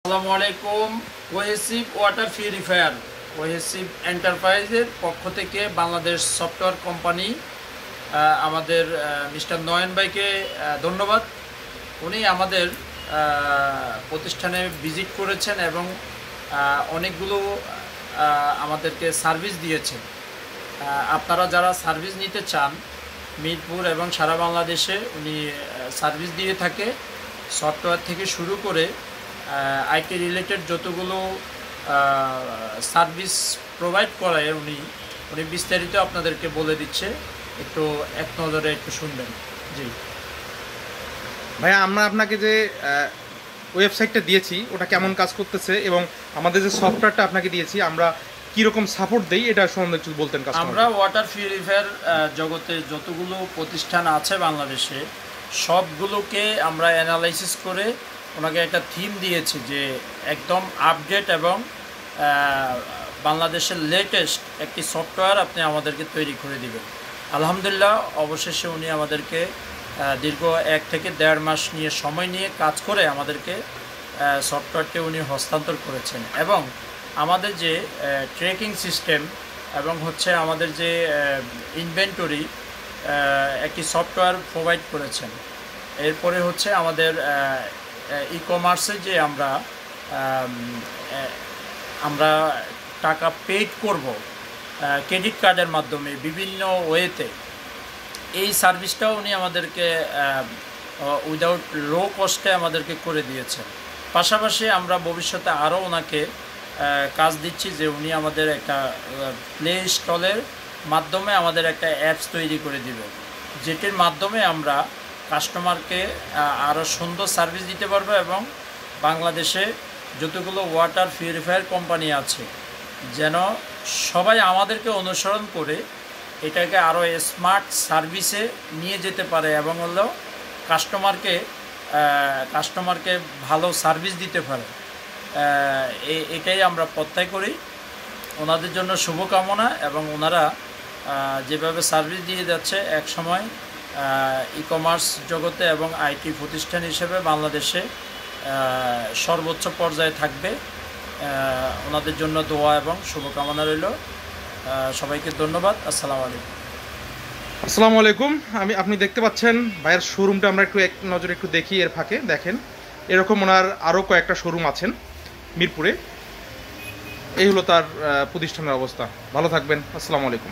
আসসালামু আলাইকুম। Cohesive water purifier cohesive এন্টারপ্রাইজের পক্ষ থেকে বাংলাদেশ সফটওয়্যার কোম্পানি আমাদের মিস্টার নয়ন ভাইকে ধন্যবাদ। উনি আমাদের প্রতিষ্ঠানে ভিজিট করেছেন এবং অনেকগুলো আমাদেরকে সার্ভিস দিয়েছেন। আপনারা যারা সার্ভিস নিতে চান মিরপুর এবং সারা বাংলাদেশে উনি সার্ভিস দিয়ে থাকে। সফটওয়্যার থেকে শুরু করে আইটি রিলেটেড যতগুলো সার্ভিস প্রোভাইড করায় উনি বিস্তারিত আপনাদেরকে বলে দিচ্ছে। একটু এক নজরে একটু শুনবেন। জি ভাইয়া, আমরা আপনাকে যে ওয়েবসাইটটা দিয়েছি ওটা কেমন কাজ করতেছে এবং আমাদের যে সফটওয়্যারটা আপনাকে দিয়েছি আমরা কীরকম সাপোর্ট দিই এটা সম্বন্ধে একটু বলতেন। আমরা ওয়াটার পিউরিফায়ার জগতে যতগুলো প্রতিষ্ঠান আছে বাংলাদেশে সবগুলোকে আমরা অ্যানালাইসিস করে ওনাকে একটা থিম দিয়েছি যে একদম আপডেট এবং বাংলাদেশের লেটেস্ট একটি সফটওয়্যার আপনি আমাদেরকে তৈরি করে দিবেন। আলহামদুলিল্লাহ অবশেষে উনি আমাদেরকে দীর্ঘ 1 থেকে 1.5 মাস নিয়ে সময় নিয়ে কাজ করে আমাদেরকে সফটওয়্যারটি উনি হস্তান্তর করেছেন এবং আমাদের যে ট্র্যাকিং সিস্টেম এবং হচ্ছে আমাদের যে ইনভেন্টরি একটি সফটওয়্যার প্রোভাইড করেছেন। এরপরে হচ্ছে আমাদের ই কমার্সে যে আমরা টাকা পেড করব ক্রেডিট কার্ডের মাধ্যমে বিভিন্ন ওয়েতে, এই সার্ভিসটাও উনি আমাদেরকে উইদাউট লো কস্টে আমাদেরকে করে দিয়েছেন। পাশাপাশি আমরা ভবিষ্যতে আরও ওনাকে কাজ দিচ্ছি যে উনি আমাদের একটা প্লে স্টলের মাধ্যমে আমাদের একটা অ্যাপস তৈরি করে দিবেন, যেটির মাধ্যমে আমরা কাস্টমারকে আরও সুন্দর সার্ভিস দিতে পারবো এবং বাংলাদেশে যতগুলো ওয়াটার পিউরিফায়ার কোম্পানি আছে যেন সবাই আমাদেরকে অনুসরণ করে এটাকে আরও স্মার্ট সার্ভিসে নিয়ে যেতে পারে এবং হলো কাস্টমারকে ভালো সার্ভিস দিতে পারে। এটাই আমরা প্রত্যাশা করি। ওনাদের জন্য শুভকামনা এবং ওনারা যেভাবে সার্ভিস দিয়ে যাচ্ছে এক সময় ই কমার্স জগতে এবং আইটি প্রতিষ্ঠান হিসেবে বাংলাদেশে সর্বোচ্চ পর্যায়ে থাকবে। ওনাদের জন্য দোয়া এবং শুভকামনা রইল। সবাইকে ধন্যবাদ। আসসালামু আলাইকুম। আসসালামু আলাইকুম। আপনি দেখতে পাচ্ছেন ভাইয়ের শোরুমটা আমরা এক নজরে একটু দেখি। এর ফাঁকে দেখেন এরকম ওনার আরও কয়েকটা শোরুম আছেন মিরপুরে। এই হলো তার প্রতিষ্ঠানের অবস্থা। ভালো থাকবেন। আসসালামু আলাইকুম।